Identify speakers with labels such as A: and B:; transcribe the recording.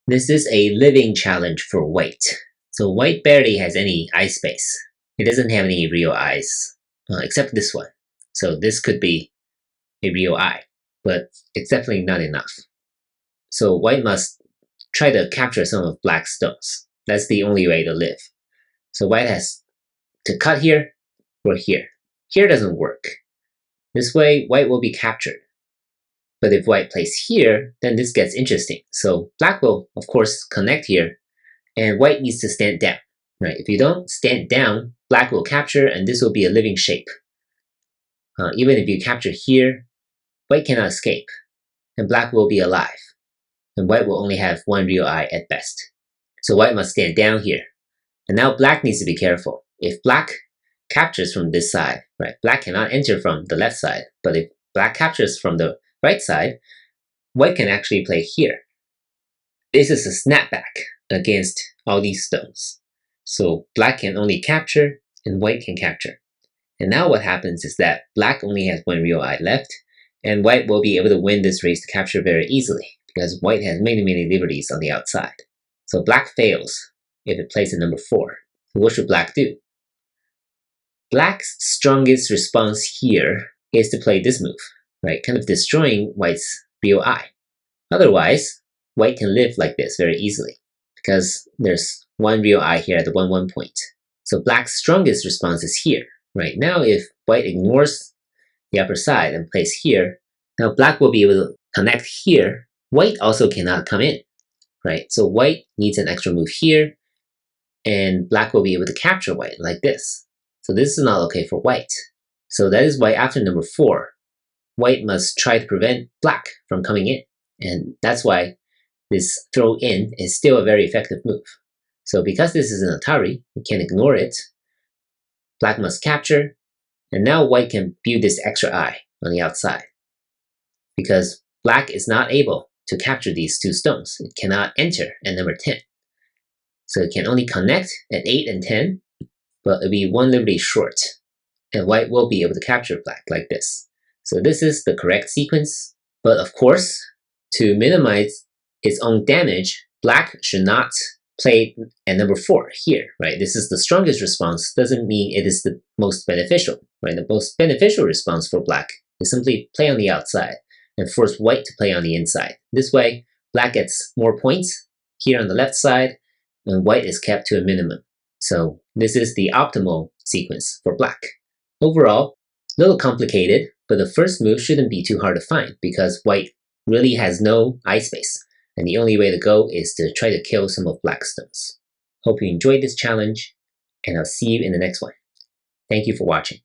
A: This is a living challenge for white. So white barely has any eye space. It doesn't have any real eyes, except this one. So this could be a real eye, but it's definitely not enough. So white must try to capture some of black's stones. That's the only way to live. So white has to cut here or here. Here doesn't work. This way, white will be captured. But if white plays here, then this gets interesting. So black will, of course, connect here, and white needs to stand down, right? If you don't stand down, black will capture, and this will be a living shape. Even if you capture here, white cannot escape, and black will be alive, and white will only have one real eye at best. So white must stand down here. And now black needs to be careful. If black captures from this side, right, black cannot enter from the left side, but if black captures from the right side, white can actually play here. This is a snapback against all these stones. So black can only capture and white can capture. And now what happens is that black only has one real eye left, and white will be able to win this race to capture very easily because white has many liberties on the outside. So black fails if it plays at number 4. So what should black do? Black's strongest response here is to play this move, right? Kind of destroying white's real eye. Otherwise, white can live like this very easily because there's one real eye here at the 1-1 point. So black's strongest response is here, right? Now if white ignores the upper side and plays here, now black will be able to connect here. White also cannot come in, right? So white needs an extra move here, and black will be able to capture white like this. So this is not okay for white. So that is why after number 4, white must try to prevent black from coming in. And that's why this throw in is still a very effective move. So because this is an Atari, you can't ignore it. Black must capture, and now white can build this extra eye on the outside. Because black is not able to capture these 2 stones. It cannot enter at number 10. So it can only connect at 8 and 10, but it'll be 1 liberty short. And white will be able to capture black like this. So this is the correct sequence. But of course, to minimize its own damage, black should not play at number 4 here, right? This is the strongest response, doesn't mean it is the most beneficial, right? The most beneficial response for black is simply play on the outside and force white to play on the inside. This way, black gets more points here on the left side, and white is kept to a minimum. So this is the optimal sequence for black. Overall, a little complicated, but the first move shouldn't be too hard to find because white really has no eye space, and the only way to go is to try to kill some of black's stones. Hope you enjoyed this challenge, and I'll see you in the next one. Thank you for watching.